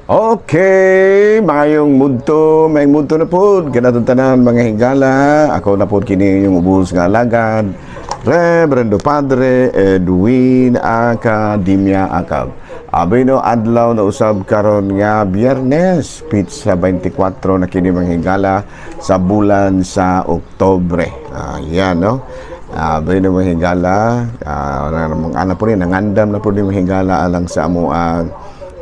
Okay, mayong mudto, may mudto na po. Kanatong tanan mga higala. Ako na po kini yung ubos nga alagad. Reverendo Padre Edwin Academia Acab. Abay no adlaw na usab karon nga Biyernes, pizza 24 na kini mga higala sa bulan sa Oktobre. Yan no. Abay no mga higala, ana po rin nangandam na po ni mga higala alang sa amo ang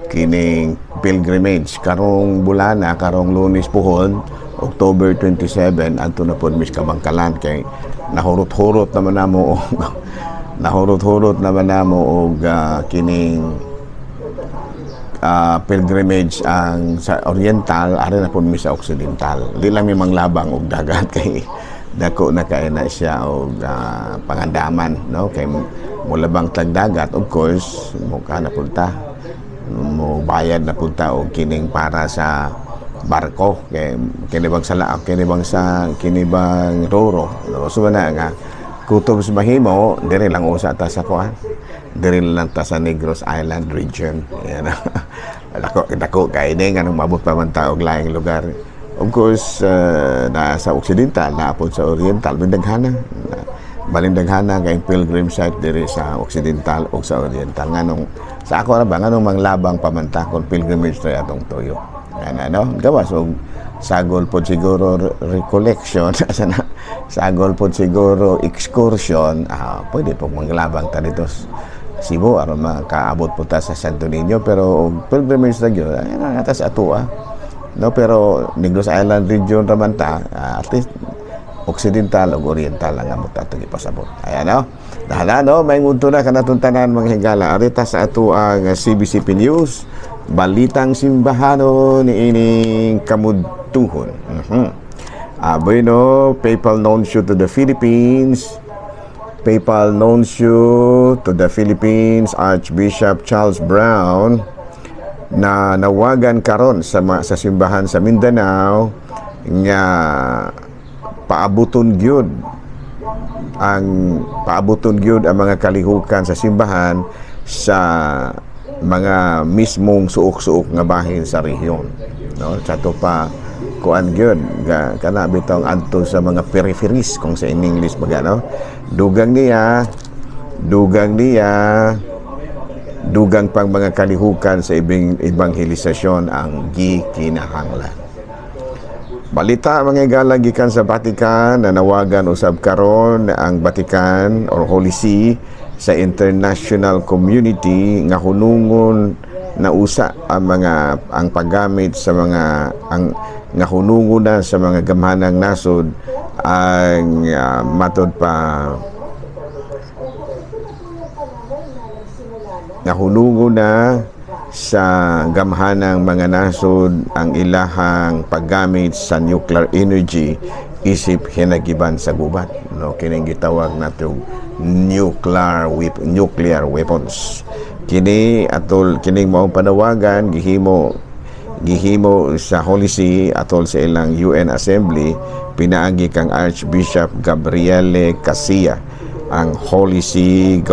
kining pilgrimage karong bulana karong Lunes puhon October 27 adto na pod mis Kabangkalan kay nahurot-hurot naman namo og nahurot-hurot naman namo og kining pilgrimage ang sa oriental ari na pod mis sa occidental di lang mi manglabang og dagat kay dako na kay na siya og pangandaman no kay mulabang tag dagat of course mo kana punta mo bayad na punta o kining para sa barko kini bang sa laak kini bang roro no so na nga kutob sa mahimo dire lang usa ta sa kuan dire lang ta sa Negros Island region yan dako kay ni nga mabot pa man ta og laing lugar of course na sa occidental na po sa oriental balindaghana kay pilgrim site dire sa occidental o sa oriental nganong sa ako ra ba nganong manglabang pamanta kon pilgrimage tayo atong tuyo ano gawas og sagol pod siguro recollection sagol pod siguro excursion pwede po manglabang ta dito Cebu aron makaabot po ta sa Santo Niño pero pilgrimage ta gyud atas atua no pero Negros Island region ra man ta at least occidental o oriental lang ang mutatong ipasabot. Ayan o. Dahala no, may ngunto na kanatong tanan mga higala. Arita sa ato ang CBCP News, balitang simbahano ni ining kamudtuhon. Aboy no, Papal Nuncio to the Philippines, Papal Nuncio to the Philippines, Archbishop Charles Brown, na nawagan karon sa simbahan sa Mindanao nga paabuton gyud ang mga kalihukan sa simbahan sa mga mismong suok-suok nga bahin sa rehiyon no chato pa kuan gyud kana bitong adto sa mga peripheries kung sa English baga no dugang pang mga kalihukan sa ebanghelisasyon ang gikinahanglan. Balita mga higala gikan sa Vatican na nawagan usab karon ang Vatican or Holy See sa international community nga hunungon na usa ang paggamit sa mga nga hunungon na sa mga gamhanang nasod ang matod pa nga hunungon na sa gamhanang mga nasod ang ilahang paggamit sa nuclear energy isip hinagiban sa gubat no kining gitawag nato nuclear weapons kini atol kining mao panawagan gihimo sa Holy See atol sa ilang UN Assembly pinaagi kang Archbishop Gabriele Casilla ang Holy See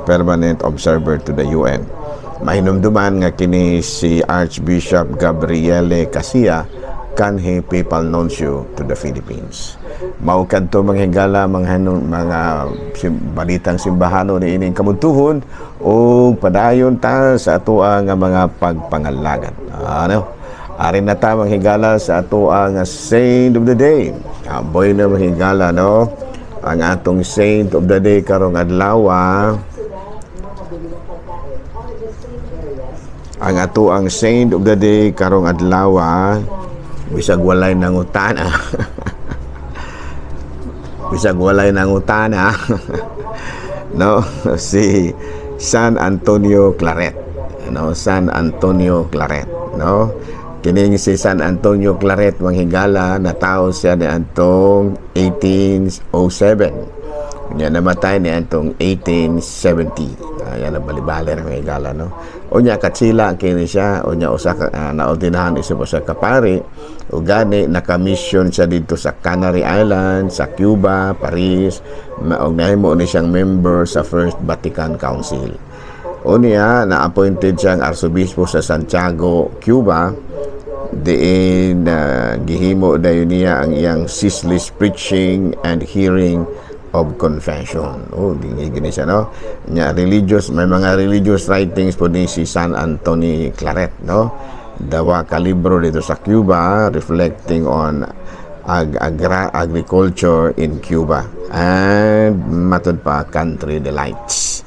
Permanent Observer to the UN. Mahinumduman nga kini si Archbishop Gabriele Casilla kanhi Papal Nuncio to the Philippines. Mao kadto mga higala mga balitang simbahano ni ining kamudtuhon o padayon ta sa atoa nga mga pagpangalagan. Ari na ta mga higala sa atoa nga Saint of the Day. Boy na mga higala no. Ang atong Saint of the Day karong adlaw ang ato ang Saint of the Day karong adlaw bisag walay nangutana no si San Antonio Claret no kining si San Antonio Claret manghigala na tawo siya ni antong 1807 nya namatay ni antong 1870 yan na balibali na may higala no unya katsila kini siya unya usa naordinahan isa sa kapari o gani naka-mission siya dito sa Canary Islands, sa Cuba, Paris og nahimo ni siyang member sa First Vatican Council Unya na-appointed siyang arsobispo sa Santiago, Cuba. Diin gihimo dayon niya ang iyang ceaseless preaching and hearing of confession. Gini siya, no? May mga religious writings po ni si San Antonio Claret, no? Dawa ka libro dito sa Cuba reflecting on agriculture in Cuba and matod pa country delights.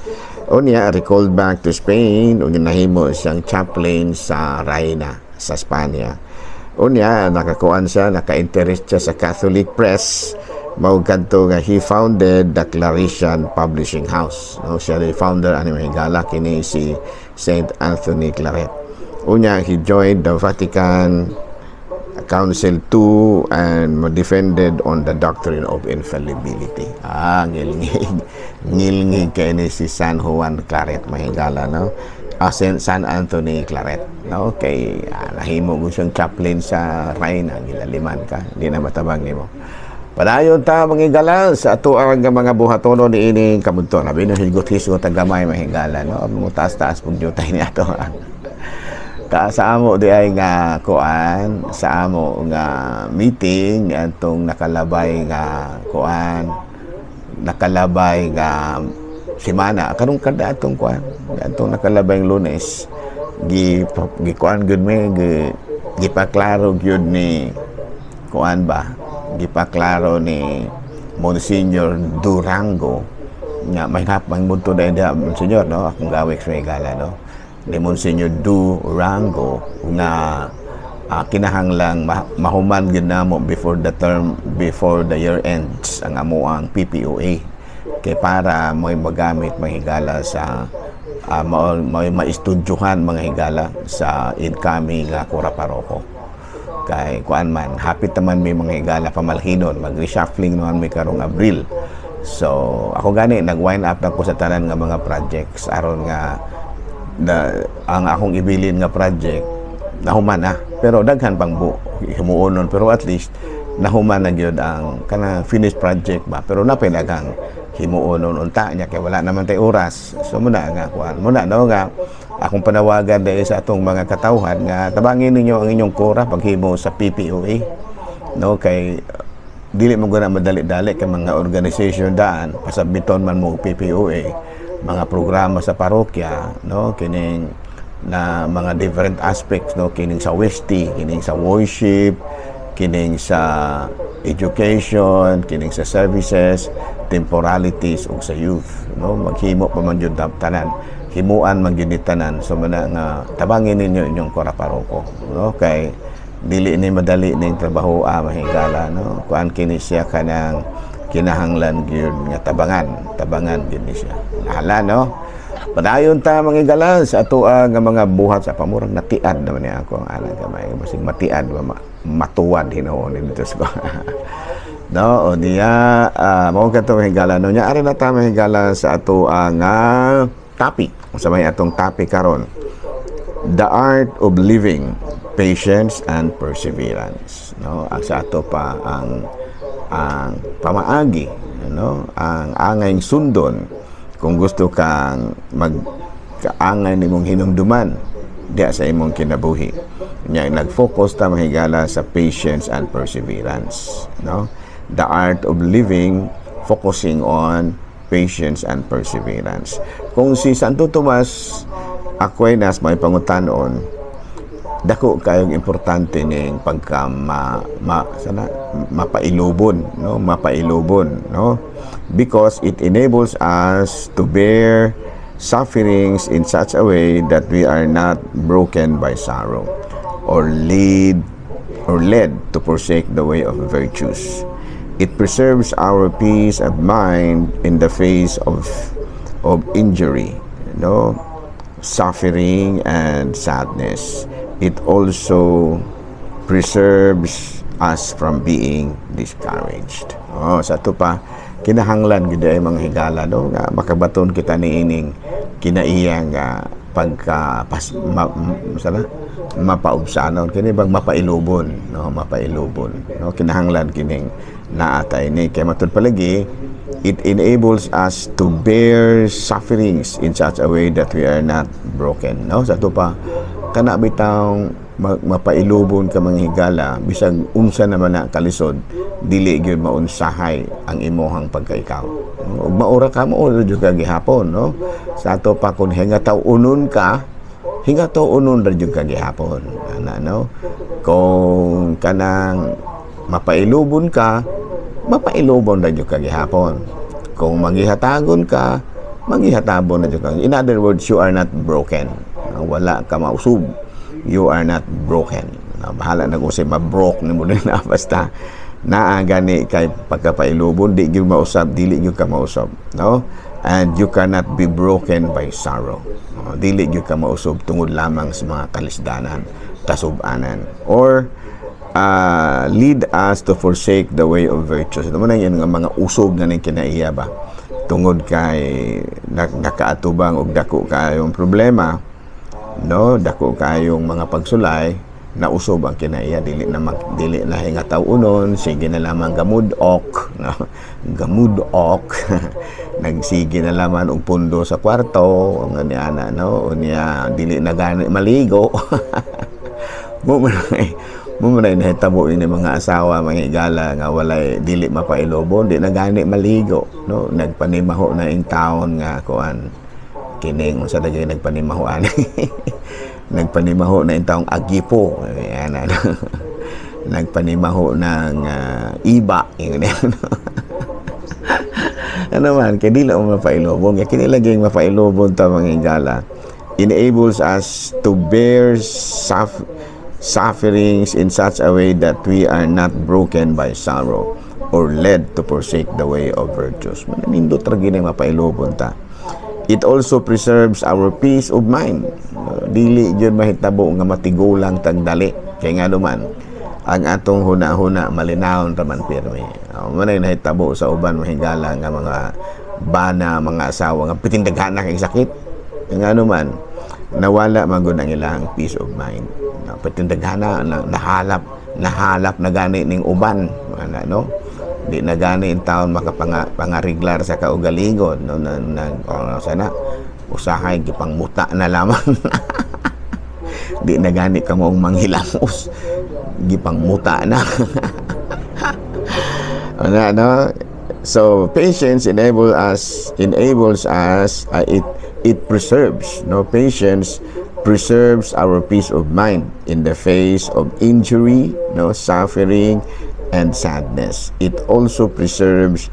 Unya recalled back to Spain, unya nahimo siyang chaplain sa Reina sa Spanya. Unya naka-interest siya sa Catholic press. Mao kadto nga he founded the Claretian Publishing House, no? Siya the founder ani mahigala kini si Saint Anthony Claret. Unya he joined the Vatican Council II and defended on the doctrine of infallibility. Ngilngig kay ni si San Juan Claret mahigala, no? San Anthony Claret, no? Kay nahimo mo siyang chaplain sa Reina, gilaliman ka, hindi na matabang nimo. Padayon ta manghigala sa ato ang mga buhatono ni ining kabudton. Abi no higot-higot ang gamay mahigala, no? Mutaas-taas pug jutay ni ato. Sa amo di ay nga kuan, sa amo nga meeting atong nakalabay nga kuan, nakalabay nga semana karong kada atong kuan, atong nakalabay Lunes gi kuan gud me gipaklaro gyud ni kuan ba, gipaklaro ni Monsignor Durango nga may hapang munto da Monsignor, no? Akong gawik sa igala, no? Ni Monsignor Durango nga kinahanglang mahuman gid namo before the year ends ang amuang PPOA kay para may magamit mahigala sa may maistudyuhan mga higala sa incoming kura paroko. Kay kuan man hapit naman may mga higala pamalhinon, mag-reshuffling naman may karong Abril. So ako gani nag-wind up na ko sa tanan nga mga projects aron nga ang akong ibilin nga project nahuman na, pero daghan pang himuonon, pero at least nahuman na gyud ang kana finished project ba, pero napinagang himuonon unta nya kay wala naman tay oras. So muna nga kuan muna, no, nga akong panawagan dahil sa atong mga katawhan nga tabangin ninyo ang inyong kora paghimo sa PPOA, no? Kay dili mo gana madali-dali kay mga organization daan pasabiton man mo PPOA mga programa sa parokya, no? Kining na mga different aspects, no? Kining sa WST, kining sa worship, kining sa education, kining sa services, temporalities ug sa youth, no? Maghimo pa man jud tanan, himuan man gyud tanan. So mana nga tabangin ninyo inyong kora paroko, no? Kay dili ni madali ning trabaho mahigala, no? Kuan kini siya kanang kinahanglan gyud nga tabangan gyud ni siya. Nahala, no? Padayon ta manghigala sa ato nga mga buhat sa pamurang natiad naman niya ako ang alang gamay, masing matiad matuwad hinuon dito sa no, o niya mao kadto manghigala, no? Nya ari na ta manghigala sa ato nga topic. Sa may atong topic karon, the art of living, patience and perseverance, no? Ang sa ato pa ang pamaagi, no? Ang angayng sundon kung gusto kang magkaangay nimong hinumduman diya sa imong kinabuhi. Nya nag-focus ta mahigala sa patience and perseverance, no? The art of living, focusing on patience and perseverance. Kung si Santo Tomas Aquinas may pangutanon, dako kayong importante ning pagka mapailubon, no? Mapailubon, no? Because it enables us to bear sufferings in such a way that we are not broken by sorrow or led to forsake the way of virtues. It preserves our peace of mind in the face of injury, no? Suffering and sadness. It also preserves us from being discouraged. Sa ito pa, kinahanglan gid ay mga higala, no? Nga makabaton kita niining kinaiyang pagka mapaubsanon kini bang mapailubon, no? Mapailubon, no? Kinahanglan kining naatay ni kay matud palagi It enables us to bear sufferings in such a way that we are not broken. No? Sa ito pa, kana bitang mapailubon ka mga higala, bisag unsa naman na kalisod, dili gyud maunsahay ang imuhang pagkaikaw. Ug maura ka mo jud ka gihapon, no? Sa ato pa kun hingataw unon ka, hingataw unon ra jud ka gihapon. Ana, no? Kung kanang mapailubon ka, mapailubon ra jud ka gihapon. Kung maghihatagon ka, maghihatabon na jud ka. In other words, you are not broken. Wala ka mausub. You are not broken. Bahala na kung ma-broke ni mo na basta naagani kay pagkapailubon, di gyud mausab, dili gyud ka mausab, no? And you cannot be broken by sorrow. Dili gyud ka mausab tungod lamang sa mga kalisdanan, kasub-anan, or lead us to forsake the way of virtues. Ito mo na yun nga mga usog na ning kinaiya ba tungod kay nakaatubang og dako kayong problema, no? Dako kayong mga pagsulay na usob ang kinaiya, dili na hingataw unon, sige na lamang gamudok, no? Gamudok. Nagsige na lamang og pundo sa kwarto, nga niana, no? Unya dili na gani maligo. Mo man nahitabo ini mga asawa, mga higala nga walay dili mapailobon, di na gani maligo, no? Nagpanimaho na ing taon nga kuan kining unsa dagay nagpanimahoan. Nagpanimaho na ing taong agipo, ayan, nagpanimaho ng iba, yun. Ano man, kaya di lang mapailobon, kaya kinilaging mapailobon ta mga higala, enables us to bear sufferings in such a way that we are not broken by sorrow or led to forsake the way of virtues. Manindot ra gyud mapailobon ta. It also preserves our peace of mind. Dili gyud mahitabo nga matigulang tagdali. Kay nga duman ang atong huna-huna malinawon ra man pirmi. Manay nahitabo sa uban mahigala nga mga bana, mga asawa nga pitindaghan kay sakit. Kay nga duman nawala man gud ang ilang peace of mind. Pitindaghan nahalap na gani ning uban, no? Di na gani in taon makapangariglar sa kaugalingon, no? Sana usahay gipangmuta na lamang. Di na gani ka moong manghilamos, gipangmuta na. No? So patience enables us, it preserves, no? Patience preserves our peace of mind in the face of injury, no, suffering and sadness. It also preserves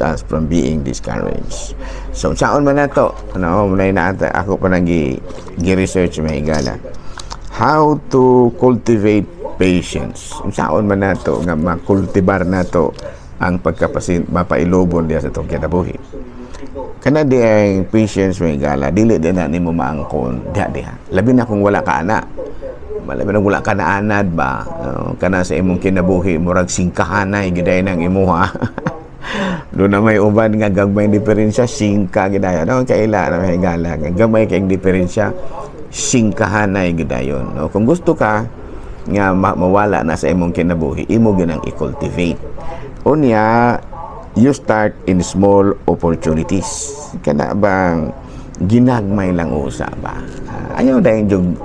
us from being discouraged. So saon man nato, ano, munay na ako pa nang gi-research mahigala. How to cultivate patience. Saon man nato nga makultibar nato ang mapailobon diya sa itong kinabuhi. Kana di ang patience mahigala, dili din na nimo maangkon diha. Labi na kung wala ka ana. Labi na wala ka na anad ba, kana sa imong kinabuhi murag singkahanay giday nang imuha. Do na may uban nga gagmay diferensya, singka gidayon. No, kaila na mahigala, gagmay kay diferensya, singkahanay gidayon. No, kung gusto ka nga mawala na sa imong kinabuhi, imo ginang i-cultivate. Unya, you start in small opportunities. Kana bang ginagmay lang usa ba? Ayaw dahil yung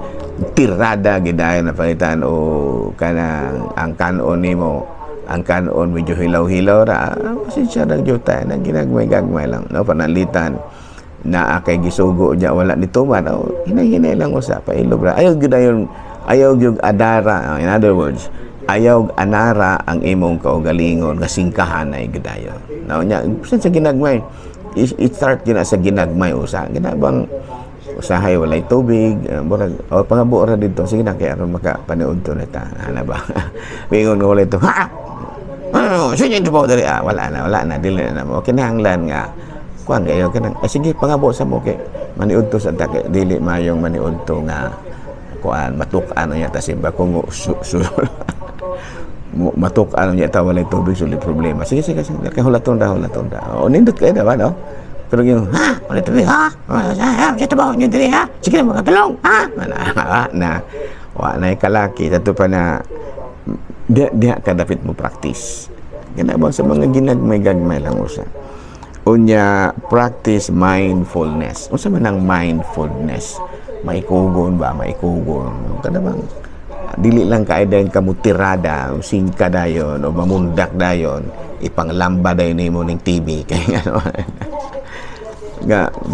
tirada gidayon na palitan o kanang ang kanon nimo, ang kanon medyo hilaw-hilaw ra. Pasensya ra gyud ta, nang ginagmay-gagmay lang, no? Panalitan na akay gisugo diya wala nito man, hinay-hinay lang usa pa ilob ra. Ayaw gyud adara, in other words, ayaw anara ang imong kaugalingon nga singkahanay gidayon. Now nya sa ginagmay, i-start gina sa ginagmay usa. Ginabang usahay walay tubig, murag o pangabo ra dito, sige na kay aron makapanood to neta. Ana ba? Bingon nga walay to. Ha? Sige to po diri. Wala na dili na mo. Kinahanglan nga kuan kayo kanang sige pangabo sa mo kay maniud to sa take dili mayong maniud to nga kuan matuk-an niya ta simba kung matuk-an niya ta walay tubig sulit problema. Sige kay hulaton da. O nindot kay da ba no? Pero yung walay tubig ha? Sa tabaw niyo diri ha? Sige na makatulong ha? Wa na kalaki sa to pa na diha ka dapat mo practice. Kinabang sa mga ginagmay-gagmay lang usa. Unya, practice mindfulness. Unsa man ang mindfulness? Maikugon ba? Maikugon. Kanabang dili lang kaidayon kamutirada, singka dayon o mamundak dayon, ipanglamba dayon nimo ning TV kay ano.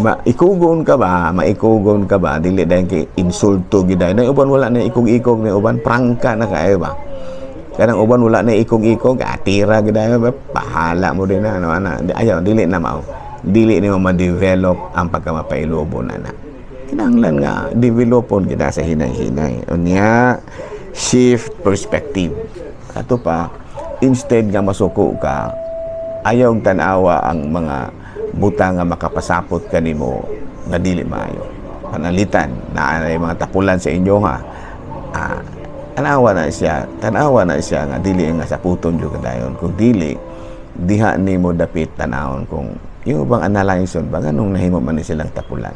Maikugon ka ba dili dayon kay insulto gid dayon. Uban wala na ikog-ikog ni uban prangka na kaayo ba. Kadang uban wala na ikog-ikog, atira gid dayon, pahala mo din na ano ana. Ayaw dili na mao. Dili nimo ma-develop ang pagkamapailobo na. Kinahanglan nga developon kita sa hinay-hinay. Unya shift perspective. Ato pa, instead nga masuko ka, ayaw tanawa ang mga buta nga makapasapot kanimo nga dili maayo. Panalitan na ay mga tapulan sa inyo ha. Tanawa na siya nga dili nga saputon jud kadayon. Kung dili diha nimo dapit tanawon kung yung bang analyson ba nganong nahimo man ni silang tapulan.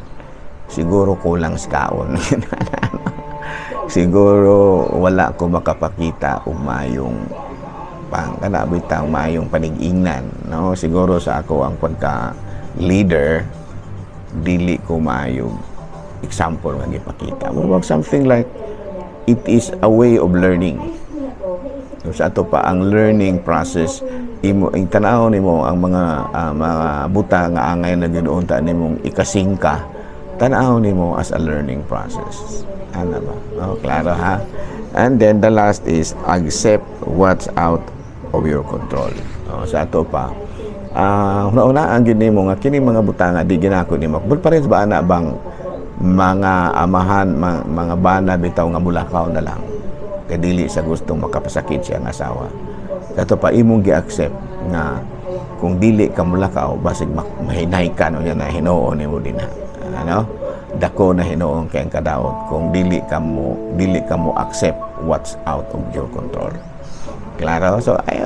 Siguro kulang sa kaon. Siguro wala ko makapakita og mayong kanabitang mayong panig-ingnan, no? Siguro sa ako ang pagka leader dili ko mayong example nga gipakita. But something like it is a way of learning. So, sa ato pa ang learning process imo ang tanaw nimo ang mga buta nga angay na ginuunta nimong ikasingka, tanaw nimo as a learning process. Ano ba? Oh, klaro ha? And then the last is accept what's out of your control. Sa ato pa, una-una ang gini mo nga kini mga butanga di ginako nimo. But pa rin ba na bang mga amahan, mga bana bitaw nga mulakaw na lang. Kay dili sa gustong makapasakit siya ng asawa. Sa ato pa imong gi-accept nga kung dili ka mulakaw basig mahinay ka no yan na hinuon nimo din ha. Ano? Dako na hinuon kay ang kadaot kung dili ka mo accept what's out of your control. Klaro? So ay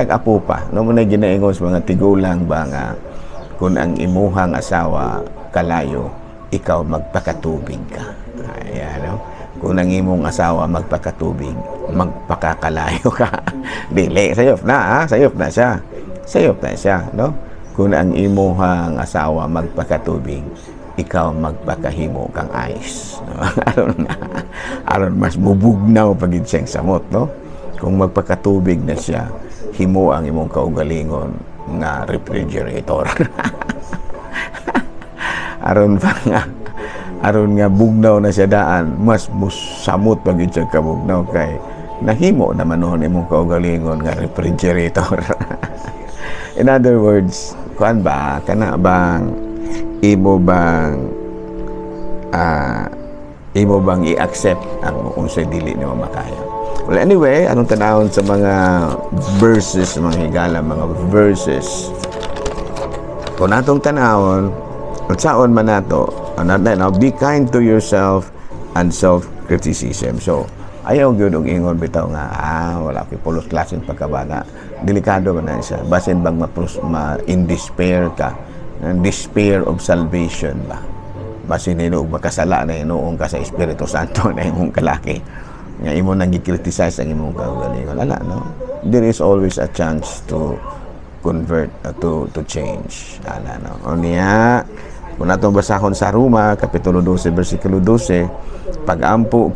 apo pa no mo na ginaingon sa mga tigulang ba nga kung ang imuhang asawa kalayo ikaw magpakatubig ka. Ayan, no? Kung ang imong asawa magpakatubig magpakakalayo ka. Dili sayop na sayop na siya no? Kung ang imuhang asawa magpakatubig ikaw magpakahimo kang ice. No? aron mas bubugnaw pagid siyang samot, no? Kung magpakatubig na siya, himo ang imong kaugalingon nga refrigerator. aron nga bugnaw na siya daan, mas musamot pagid siya kabugnaw kay nahimo naman noon imong kaugalingon nga refrigerator. In other words, kuan ba kana bang imo bang i-accept ang unsay dili nimo makaya. Well, anyway, anong tanawon sa mga verses, mga higala, mga verses. Kung natong tanawon, unsaon man nato, be kind to yourself and self-criticism. So, ayaw gyud og ingon bitaw nga wala koy pulos klaseng pagkabana. Delikado man na siya. Basin bang in despair ka. Despair of salvation ba? Basin nino og makasala na hinuon ka sa Espiritu Santo na imong kalaki. Nga imo nang gi-criticize ang imong kaugalingon. Wala, no? There is always a chance to convert, to change. Ala, no? O niya, kung natong basahon sa Roma, Kapitulo 12, versikulo 12, pag-ampo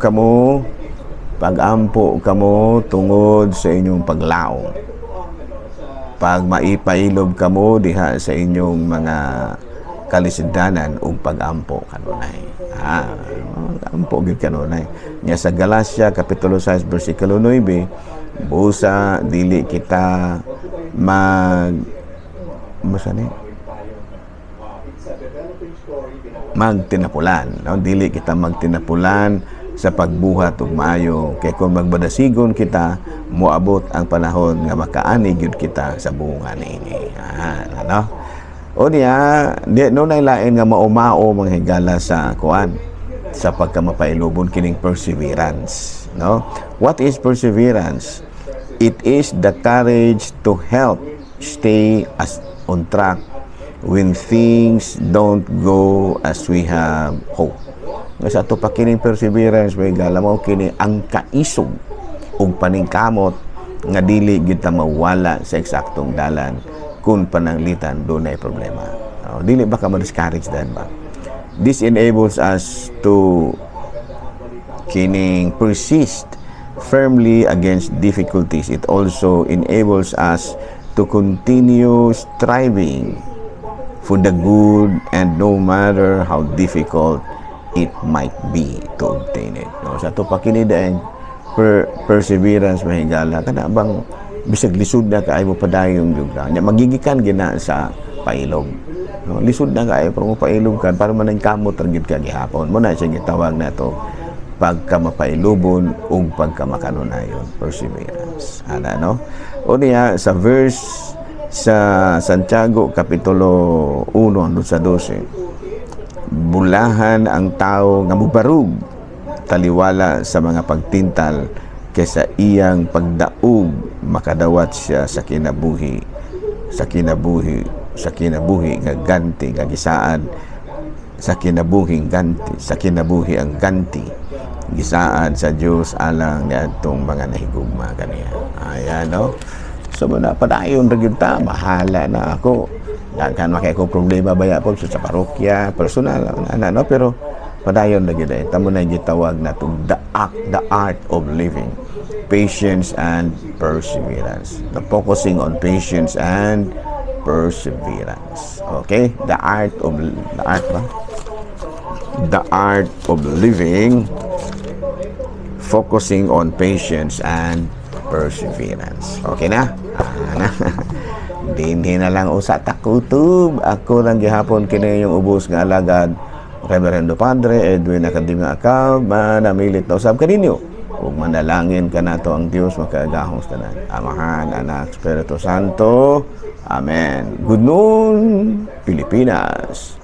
kamo tungod sa inyong paglaom. Pag maipailob kamo diha sa inyong mga kalisiddanan ug pag-ampo kanunay. Ampo gid kanunay. Nya sa Galacia Kapitulo 6 bersikulo 9, busa dili kita magtinapulan, no? Dili kita magtinapulan sa pagbuhat ug maayo kay kung magbadasigon kita moabot ang panahon nga makaani gyud kita sa bunga niini. Ano? O niya, no nay lain nga maumao mga higala sa kuan sa pagkamapailubon kining perseverance, no? What is perseverance? It is the courage to help stay on track when things don't go as we have hoped. Sa ato pa kining perseverance may gala mo kini ang kaisog ug paningkamot nga dili gyud ta mawala sa eksaktong dalan kung pananglitan dunay problema. Dili ba ka ma-discourage dan ba? This enables us to kining persist firmly against difficulties. It also enables us to continue striving for the good, and no matter how difficult it might be to obtain it. Sa ito pa kinidain perseverance mahigala kana bang bisag lisod na kaayo mo padayong juga nya magigikan gina sa pailog. Lisod na kaayo pero mo pailog kan para man kamot targid ka gihapon mo na siya gitawag nato pagkamapailubon ug pagkamakanunayon, perseverance. Ana no? O niya sa verse sa Santiago kapitulo 1 sa 12, bulahan ang tao nga mubarug taliwala sa mga pagtintal kaysa iyang pagdaog makadawat siya sa kinabuhi nga ganti nga gisaan sa kinabuhi ang ganti gisaan sa Dios alang niadtong mga nahigugma kaniya. Ayan no. So na padayon ra gyud ta, bahala na ako. Daghan makay ko problema baya po sa parokya, personal ana no, pero padayon na gyud tamo na gitawag na the art of living, patience and perseverance. The focusing on patience and perseverance. Okay? The art of living, focusing on patience and perseverance. Okay na? Dinhi na lang usa ta kutob. Ako lang gihapon kini yung ubos nga alagad Reverendo Padre Edwin Academia Acab, manamilit na usab kaninyo ug manalangin kanato ang Dios makagahong tanan. Amahan, Anak, Espiritu Santo. Amen. Good noon, Pilipinas.